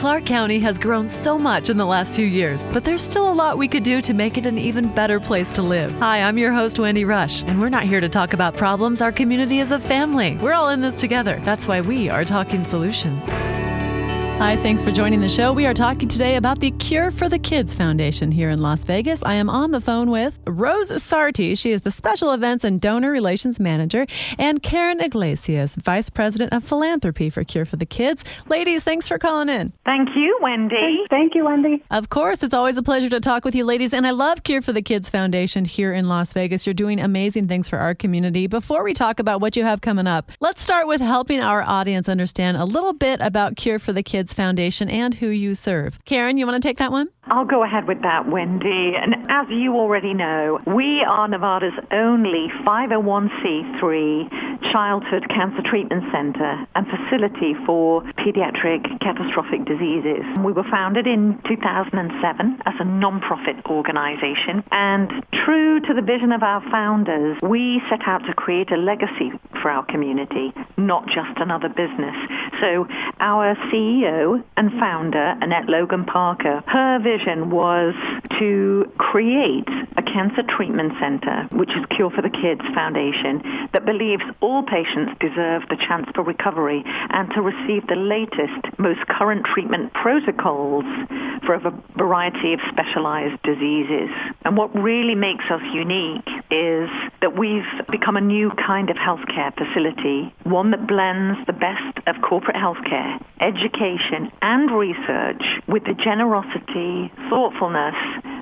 Clark County has grown so much in the last few years, but there's still a lot we could do to make it an even better place to live. Hi, I'm your host, Wendy Rush, and we're not here to talk about problems. Our community is a family. We're all in this together. That's why we are Talking Solutions. Hi, thanks for joining the show. We are talking today about the Cure for the Kids Foundation here in Las Vegas. I am on the phone with Rose Sarti. She is the Special Events and Donor Relations Manager, and Karen Iglesias, Vice President of Philanthropy for Cure for the Kids. Ladies, thanks for calling in. Thank you, Wendy. Thank you, Wendy. Of course, it's always a pleasure to talk with you, ladies, and I love Cure for the Kids Foundation here in Las Vegas. You're doing amazing things for our community. Before we talk about what you have coming up, let's start with helping our audience understand a little bit about Cure for the Kids Foundation and who you serve. Karen, you want to take that one? I'll go ahead with that, Wendy. And as you already know, we are Nevada's only 501c3 childhood cancer treatment center and facility for pediatric catastrophic diseases. We were founded in 2007 as a nonprofit organization, and true to the vision of our founders, we set out to create a legacy for our community, not just another business. So our CEO and founder, Annette Logan Parker, her vision was to create a cancer treatment center, which is Cure for the Kids Foundation, that believes all patients deserve the chance for recovery and to receive the latest, most current treatment protocols for a variety of specialized diseases. And what really makes us unique is that we've become a new kind of healthcare facility, one that blends the best of corporate healthcare, education, and research with the generosity, thoughtfulness,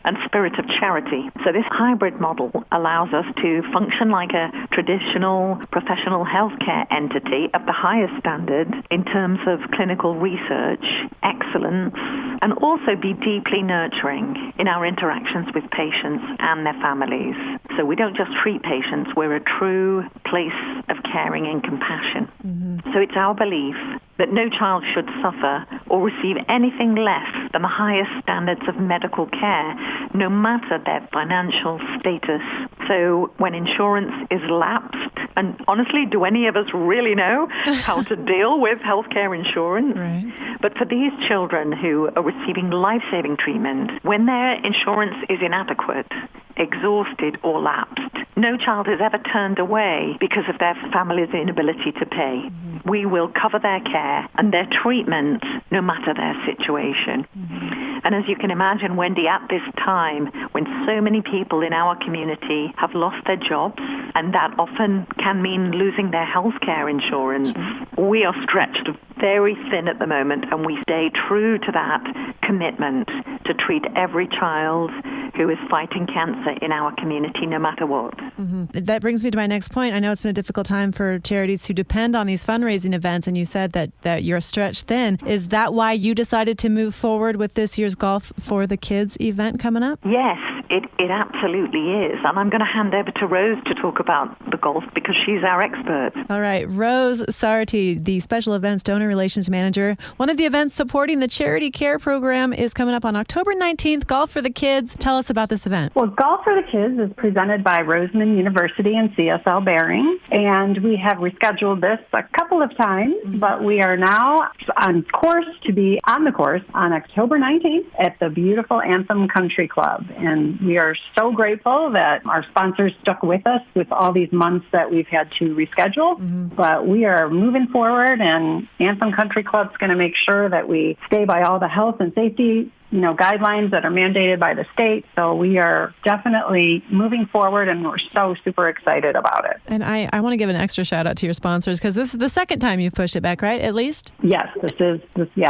and spirit of charity. So this hybrid model allows us to function like a traditional professional healthcare entity of the highest standard in terms of clinical research, excellence, and also be deeply nurturing in our interactions with patients and their families. So we don't just treat patients, we're a true place of caring and compassion. Mm-hmm. So it's our belief that no child should suffer or receive anything less than the highest standards of medical care, no matter their financial status. So when insurance is lapsed, and honestly, do any of us really know how to deal with healthcare insurance? Right. But for these children who are receiving life-saving treatment, when their insurance is inadequate, exhausted, or lapsed, no child is ever turned away because of their family's inability to pay. Mm-hmm. We will cover their care and their treatment no matter their situation. Mm-hmm. And as you can imagine, Wendy, at this time when so many people in our community have lost their jobs, and that often can mean losing their health care insurance, we are stretched very thin at the moment, and we stay true to that commitment to treat every child who is fighting cancer in our community, no matter what. Mm-hmm. That brings me to my next point. I know it's been a difficult time for charities who depend on these fundraising events, and you said that you're stretched thin. Is that why you decided to move forward with this year's Golf for the Kids event coming up? Yes, it absolutely is. And I'm going to hand over to Rose to talk about the golf because she's our expert. All right. Rose Sarti, the Special Events Donor Relations Manager. One of the events supporting the Charity Care Program is coming up on October 19th. Golf for the Kids. Tell us about this event. Well, Golf for the Kids is presented by Roseman University and CSL Behring, and we have rescheduled this a couple of times, but we are now on course to be on the course on October 19th at the beautiful Anthem Country Club. And we are so grateful that our sponsors stuck with us with all these months that we've had to reschedule. Mm-hmm. But we are moving forward, and Anthem Country Club is going to make sure that we stay by all the health and safety guidelines that are mandated by the state. So we are definitely moving forward, and we're so super excited about it. And I want to give an extra shout out to your sponsors because this is the second time you've pushed it back, right? At least? Yes,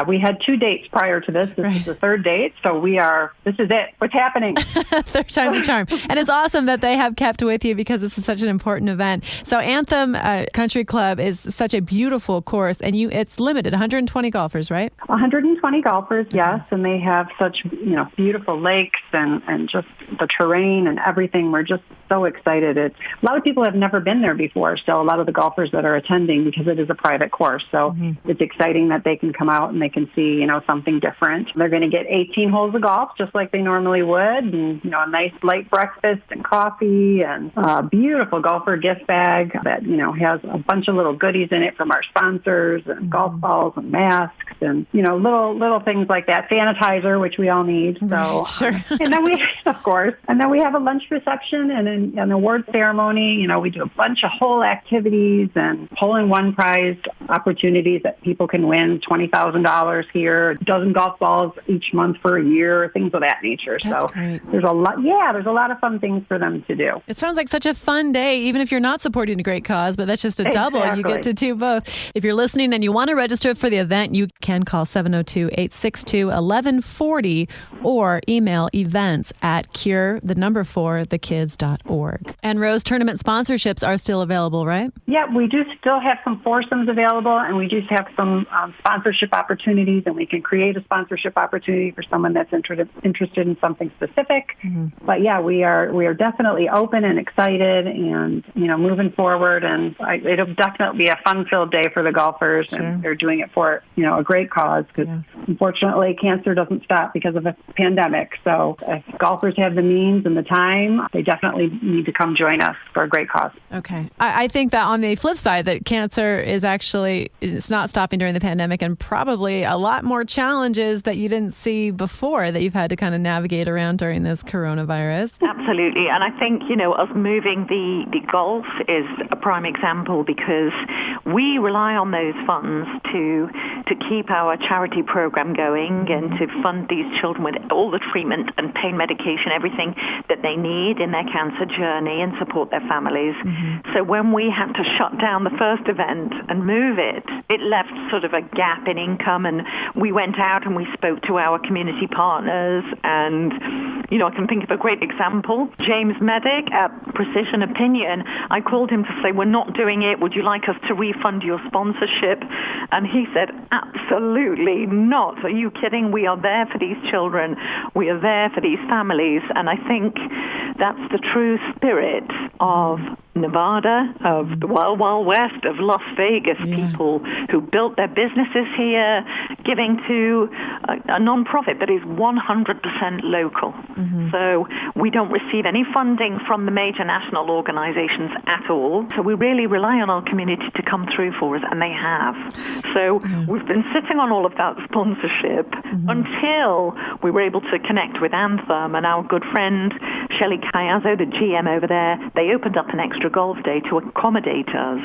we had 2 dates prior to this. This is the third date. So this is it. What's happening? Third time's a charm. And it's awesome that they have kept with you because this is such an important event. So Anthem Country Club is such a beautiful course, and it's limited, 120 golfers, right? 120 golfers, yes. And they have have such, beautiful lakes and just the terrain and everything. We're just so excited. A lot of people have never been there before, so a lot of the golfers that are attending, because it is a private course. So it's exciting that they can come out and they can see, something different. They're going to get 18 holes of golf just like they normally would, and, a nice light breakfast and coffee and a beautiful golfer gift bag that, has a bunch of little goodies in it from our sponsors and golf balls and masks and, little things like that. Sanitizer, which we all need. So, sure. And then we, of course, and then we have a lunch reception and an award ceremony. We do a bunch of whole activities and hole-in-one prize opportunities that people can win, $20,000 here, a dozen golf balls each month for a year, things of that nature. That's so great. there's a lot of fun things for them to do. It sounds like such a fun day, even if you're not supporting a great cause, but that's just a double. Exactly. You get to do both. If you're listening and you want to register for the event, you can call 702-862-1140 or email events@cure4thekids.org. And Rose, tournament sponsorships are still available, right? Yeah, we do still have some foursomes available, and we do have some sponsorship opportunities, and we can create a sponsorship opportunity for someone that's interested in something specific. But yeah, we are definitely open and excited, and moving forward, and it'll definitely be a fun-filled day for the golfers, and they're doing it for a great cause, because unfortunately cancer doesn't stop because of a pandemic. So if golfers have the means and the time, they definitely need to come join us for a great cause. Okay. I think that on the flip side, that cancer is it's not stopping during the pandemic, and probably a lot more challenges that you didn't see before that you've had to kind of navigate around during this coronavirus. Absolutely. And I think, us moving the golf is a prime example, because we rely on those funds to keep our charity program going and to fund these children with all the treatment and pain medication, everything that they need in their cancer journey, and support their families. So when we had to shut down the first event and move it left sort of a gap in income, and we went out and we spoke to our community partners, and I can think of a great example. James Medic at Precision Opinion, I called him to say, we're not doing it. Would you like us to refund your sponsorship? And he said, absolutely not. Are you kidding? We are there for these children. We are there for these families. And I think that's the true spirit of Nevada, of the Wild Wild West, of Las Vegas, people who built their businesses here, giving to a nonprofit that is 100% local. So we don't receive any funding from the major national organizations at all. So we really rely on our community to come through for us, and they have. So we've been sitting on all of that sponsorship until we were able to connect with Anthem, and our good friend Shelley Cayazzo, the GM over there, they opened up an extra golf day to accommodate us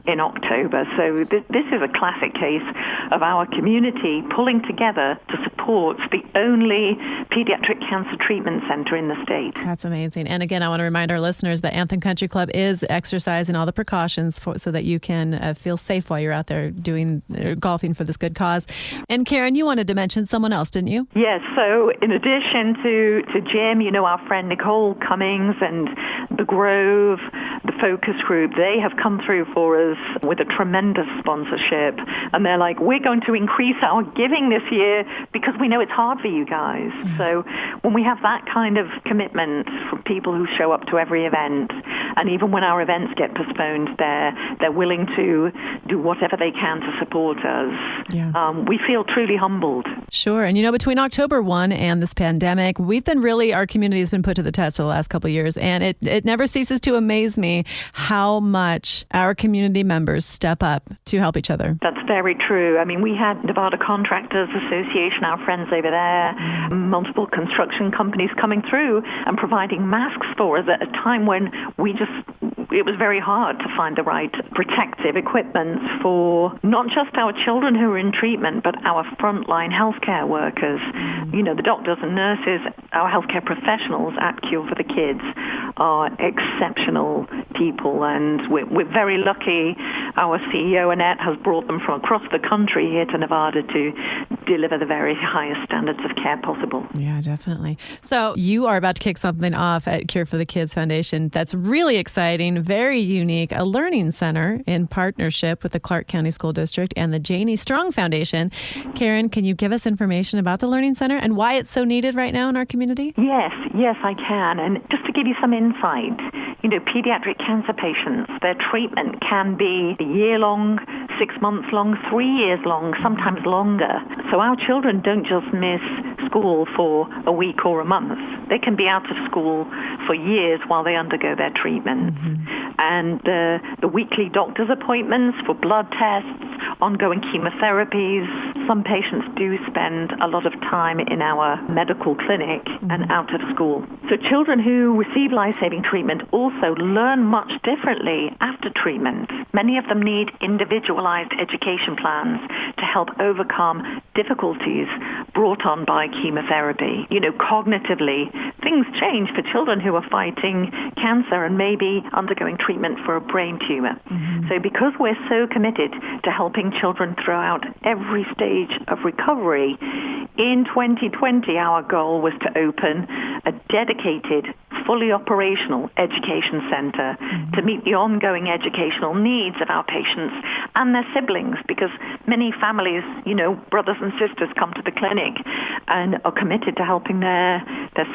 in October. So this is a classic case of our community pulling together to support the only pediatric cancer treatment center in the state. That's amazing. And again, I want to remind our listeners that Anthem Country Club is exercising all the precautions so that you can feel safe while you're out there doing golfing for this good cause. And Karen, you wanted to mention someone else, didn't you? Yes. So in addition to Jim, our friend Nicole Cummings and the Grove, the focus group, they have come through for us with a tremendous sponsorship. And they're like, we're going to increase our giving this year because we know it's hard for you guys. So when we have that kind of commitment from people who show up to every event, and even when our events get postponed, they're willing to do whatever they can to support us. We feel truly humbled. Sure. And between October 1 and this pandemic, our community has been put to the test for the last couple of years. And it never ceases to amaze me how much our community members step up to help each other. That's very true. I mean, we had Nevada Contractors Association, our friends over there, multiple construction companies coming through and providing masks for us at a time when it was very hard to find the right protective equipment for not just our children who are in treatment, but our frontline healthcare workers. The doctors and nurses, our healthcare professionals at Cure for the Kids are exceptional people, and we're very lucky. Our CEO, Annette, has brought them from across the country here to Nevada to deliver the very highest standards of care possible. Yeah, definitely. So you are about to kick something off at Cure for the Kids Foundation that's really exciting, very unique, a learning center in partnership with the Clark County School District and the Janie Strong Foundation. Karen, can you give us information about the Learning Center and why it's so needed right now in our community? Yes, I can. And just to give you some insight, pediatric cancer patients, their treatment can be a year long, 6 months long, 3 years long, sometimes longer. So our children don't just miss school for a week or a month. They can be out of school for years while they undergo their treatment. And the weekly doctor's appointments for blood tests, ongoing chemotherapies. Some patients do spend a lot of time in our medical clinic and out of school. So children who receive life-saving treatment also learn much differently after treatment. Many of them need individualized education plans to help overcome difficulties brought on by chemotherapy. Cognitively, things change for children who are fighting cancer and maybe undergoing treatment for a brain tumor. So because we're so committed to helping children throughout every stage of recovery, in 2020 our goal was to open a dedicated, fully operational education center to meet the ongoing educational needs of our patients and their siblings, because many families, brothers and sisters come to the clinic and are committed to helping their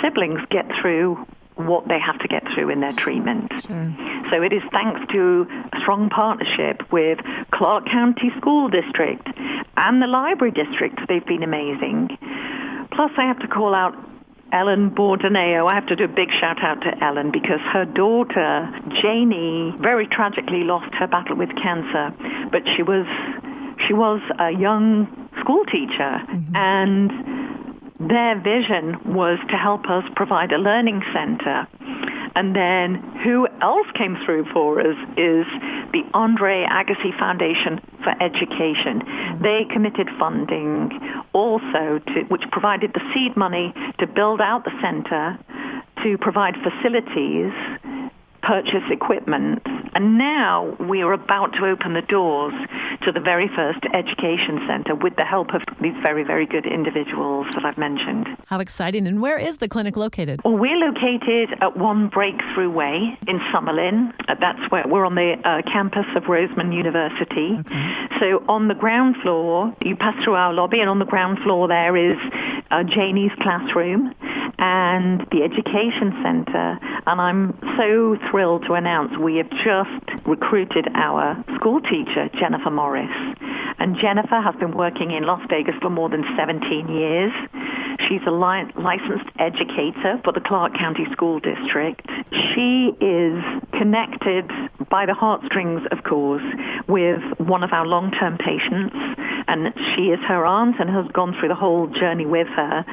siblings get through what they have to get through in their treatment. Sure. So it is thanks to a strong partnership with Clark County School District and the Library District. They've been amazing. Plus, I have to call out Ellen Bordeneo. I have to do a big shout out to Ellen because her daughter, Janie, very tragically lost her battle with cancer, but she was a young school teacher, and their vision was to help us provide a learning center. And then who else came through for us is the Andre Agassi Foundation for Education. They committed funding also which provided the seed money to build out the center, to provide facilities, purchase equipment, and now we are about to open the doors to the very first education center with the help of these very, very good individuals that I've mentioned. How exciting. And where is the clinic located? Well, we're located at 1 Breakthrough Way in Summerlin. That's where we're on the campus of Roseman University. Okay. So on the ground floor, you pass through our lobby, and on the ground floor there is Janie's classroom and the education center. And I'm so thrilled to announce we have just recruited our school teacher, Jennifer Morris. And Jennifer has been working in Las Vegas for more than 17 years. She's a licensed educator for the Clark County School District. She is connected by the heartstrings, of course, with one of our long-term patients. And she is her aunt and has gone through the whole journey with her.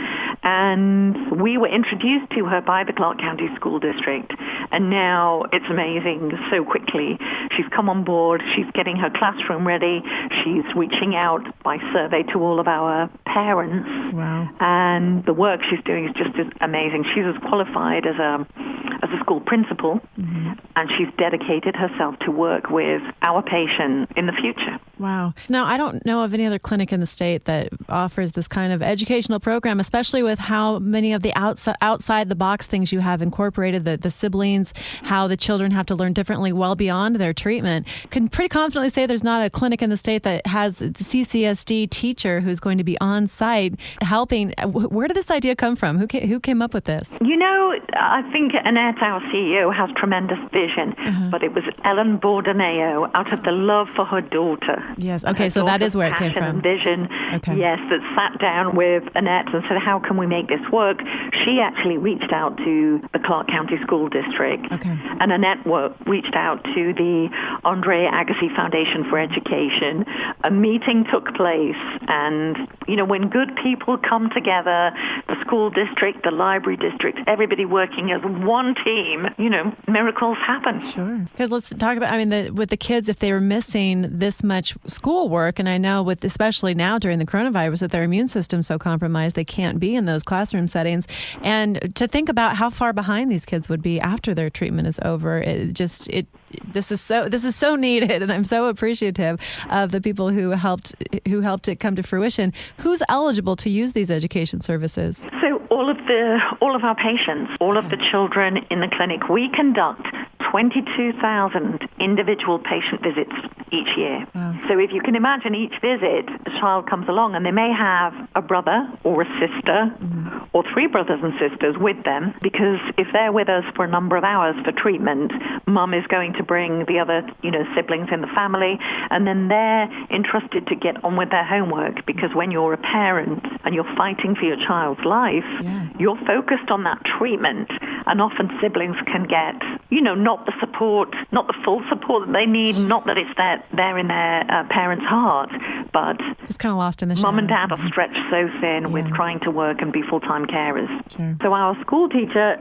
And we were introduced to her by the Clark County School District. And now it's amazing so quickly. She's come on board. She's getting her classroom ready. She's reaching out by survey to all of our parents. Wow. And the work she's doing is just amazing. She's as qualified as a school principal, and she's dedicated herself to work with our patient in the future. Wow. Now, I don't know of any other clinic in the state that offers this kind of educational program, especially with how many of the outside the box things you have incorporated, the siblings, how the children have to learn differently well beyond their treatment. Can pretty confidently say there's not a clinic in the state that has the CCSD teacher who's going to be on site helping. Where did this idea come from? Who came up with this? I think Annette, our CEO, has tremendous vision, but it was Ellen Bordeneo, out of the love for her daughter. Yes. Okay. So that is where it came from. And vision. Okay. Yes, that sat down with Annette and said, how can we make this work? She actually reached out to the Clark County School District. Okay. And Annette reached out to the Andre Agassi Foundation for Education. A meeting took place, and, when good people come together, the school district, the library district, everybody working as one team, miracles happen. Sure. Because let's talk about, with the kids, if they were missing this much schoolwork, and I know especially now during the coronavirus with their immune system so compromised, they can't be in those classroom settings. And to think about how far behind these kids would be after their treatment is over, it this is so needed, and I'm so appreciative of the people who helped it come to fruition. Who's eligible to use these education services? So all of our patients, all of the children in the clinic, we conduct 22,000 individual patient visits each year. Wow. So if you can imagine each visit, a child comes along and they may have a brother or a sister or three brothers and sisters with them, because if they're with us for a number of hours for treatment, mum is going to bring the other, siblings in the family, and then they're entrusted to get on with their homework, because when you're a parent and you're fighting for your child's life, you're focused on that treatment, and often siblings can get, not the support, not the full support that they need, not that it's there in their parents' heart, but it's kind of lost in the shadow. Mum and dad are stretched so thin with trying to work and be full-time carers. Sure. So our school teacher,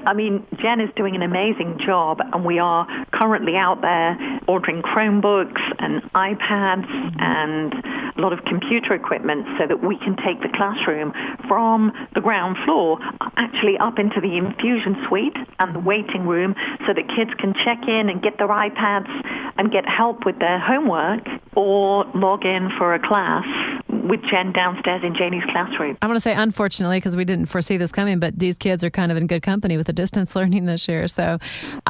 Jen is doing an amazing job, and we are currently out there ordering Chromebooks and iPads and a lot of computer equipment so that we can take the classroom from the ground floor actually up into the infusion suite and the waiting room, so that kids can check in and get their iPads and get help with their homework, or log in for a class with Jen downstairs in Janie's classroom. I want to say unfortunately, because we didn't foresee this coming, but these kids are kind of in good company with the distance learning this year. So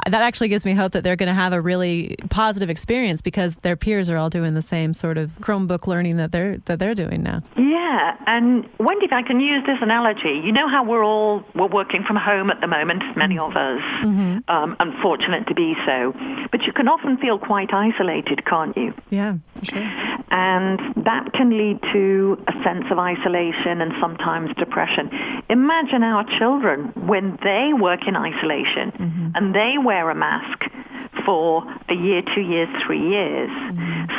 that actually gives me hope that they're going to have a really positive experience, because their peers are all doing the same sort of Chromebook learning that they're doing now. Yeah, and Wendy, if I can use this analogy, you know how we're working from home at the moment, many of us, unfortunate to be so, but you can often feel quite isolated, can't you? Yeah, for sure. And that can lead to a sense of isolation and sometimes depression. Imagine our children when they work in isolation and they wear a mask for a year, 2 years, 3 years.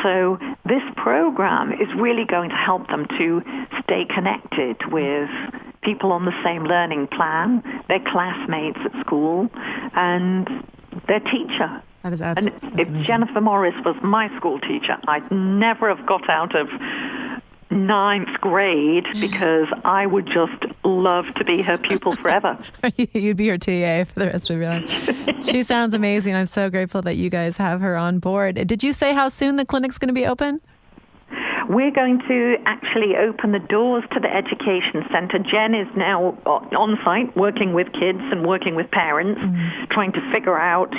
So this program is really going to help them to stay connected with people on the same learning plan, their classmates at school, and their teacher. That is absolutely And if Jennifer Morris was my school teacher, I'd never have got out of 9th grade, because I would just love to be her pupil forever. You'd be her TA for the rest of your life. She sounds amazing. I'm so grateful that you guys have her on board. Did you say how soon the clinic's going to be open? We're going to actually open the doors to the education center. Jen is now on site working with kids and working with parents, trying to figure out,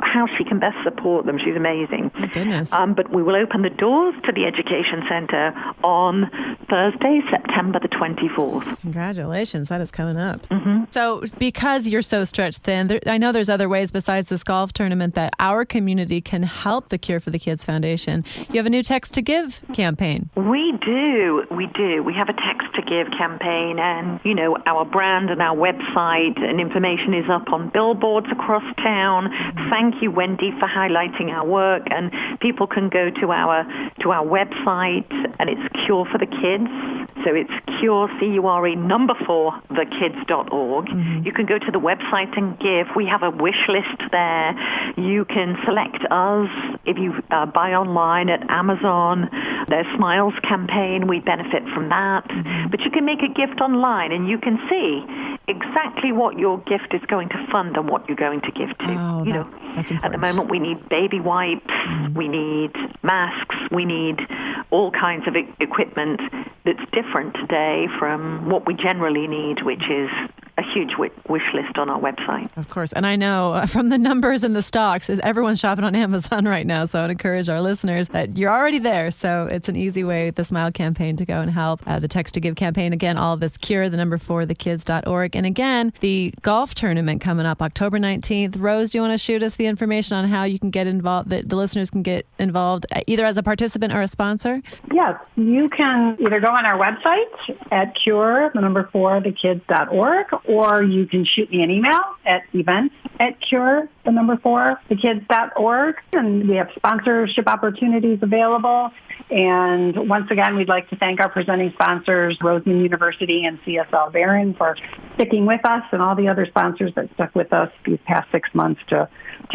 how she can best support them. She's amazing. Oh, goodness. But we will open the doors to the education center on Thursday, September the 24th. Congratulations. That is coming up. So because you're so stretched thin, I know there's other ways besides this golf tournament that our community can help the Cure for the Kids Foundation. You have a new Text to Give campaign. We do. We have a Text to Give campaign, and, our brand and our website and information is up on billboards across town. Thank you, Wendy, for highlighting our work, and people can go to our website, and it's Cure for the Kids. So it's Cure, C-U-R-E, 4, thekids.org. You can go to the website and give. We have a wish list there. You can select us if you buy online at Amazon. There's Smiles campaign. We benefit from that. But you can make a gift online, and you can see exactly what your gift is going to fund and what you're going to give to. Oh, that's important. At the moment, we need baby wipes. We need masks. We need all kinds of equipment that's different today from what we generally need, which is a huge wish list on our website. Of course. And I know from the numbers and the stocks, everyone's shopping on Amazon right now. So I'd encourage our listeners that you're already there. So it's an easy way, the Smile campaign, to go and help. The Text to Give campaign, again, all of this Cure, 4, thekids.org. And again, the golf tournament coming up October 19th. Rose, do you want to shoot us the information on how you can get involved, that the listeners can get involved either as a participant or a sponsor? Yes, you can either go on our website at Cure, 4, thekids.org, or you can shoot me an email at events@Cure, 4, thekids.org. And we have sponsorship opportunities available. And once again, we'd like to thank our presenting sponsors, Roseman University and CSL Behring, for sticking with us, and all the other sponsors that stuck with us these past 6 months to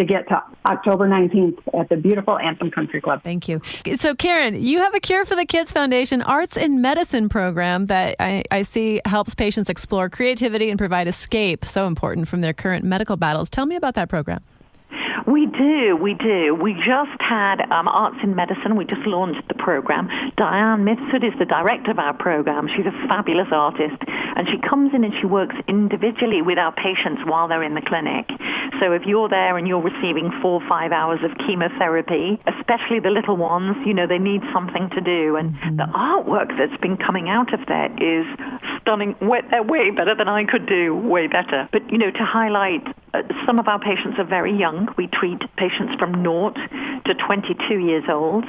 get to October 19th at the beautiful Anthem Country Club. Thank you. So, Karen, you have a Cure for the Kids Foundation Arts in Medicine program that I see helps patients explore creativity and provide escape, so important, from their current medical battles. Tell me about that program. We do. We just had Arts in Medicine. We just launched the program. Diane Mifsud is the director of our program. She's a fabulous artist, and she comes in and she works individually with our patients while they're in the clinic. So if you're there and you're receiving 4 or 5 hours of chemotherapy, especially the little ones, they need something to do. And the artwork that's been coming out of there is stunning. Way better than I could do, way better. But, to highlight, some of our patients are very young. We treat patients from 0 to 22 years old.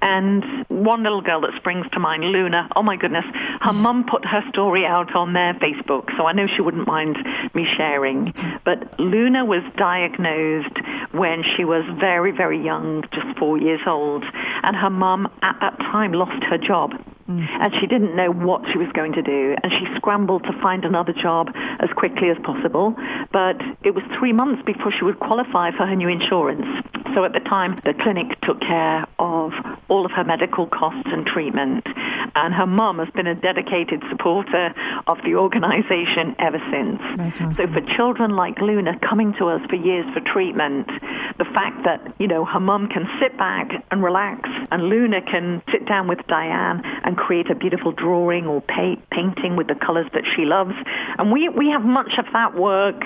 And one little girl that springs to mind, Luna, oh my goodness, her mum put her story out on their Facebook, so I know she wouldn't mind me sharing. But Luna was diagnosed when she was very, very young, just 4 years old, and her mum at that time lost her job. And she didn't know what she was going to do, and she scrambled to find another job as quickly as possible. But it was 3 months before she would qualify for her new insurance. So at the time, the clinic took care of all of her medical costs and treatment. And her mum has been a dedicated supporter of the organization ever since. That's awesome. So for children like Luna coming to us for years for treatment, the fact that, her mum can sit back and relax, and Luna can sit down with Diane and create a beautiful drawing or painting with the colors that she loves. And we have much of that work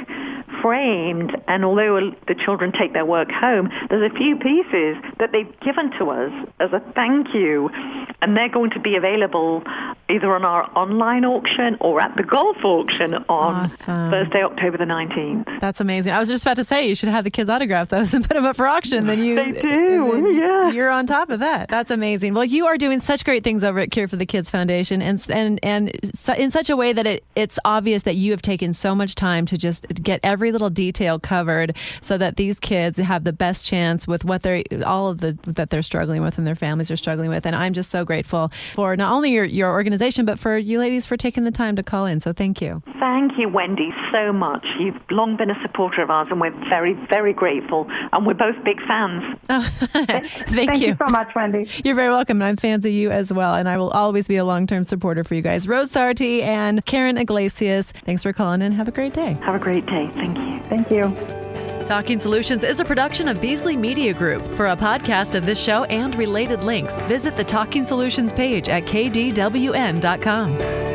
framed, and although the children take their work home, there's a few pieces that they've given to us as a thank you, and they're going to be available either on our online auction or at the golf auction on Thursday, October the 19th. That's amazing. I was just about to say you should have the kids autograph those and put them up for auction. Then they do, yeah. You're on top of that. That's amazing. Well, you are doing such great things over at Cure for the Kids Foundation, and in such a way that it's obvious that you have taken so much time to just get every little detail covered so that these kids have the best chance with what that they're struggling with and their families are struggling with. And I'm just so grateful for not only your organization, but for you ladies for taking the time to call in. So thank you. Thank you, Wendy, so much. You've long been a supporter of ours, and we're very, very grateful. And we're both big fans. Oh, thank you so much, Wendy. You're very welcome. And I'm fans of you as well. And I will always be a long-term supporter for you guys. Rose Sarti and Karen Iglesias, thanks for calling in. Have a great day. Have a great day. Thank you. Thank you. Talking Solutions is a production of Beasley Media Group. For a podcast of this show and related links, visit the Talking Solutions page at KDWN.com.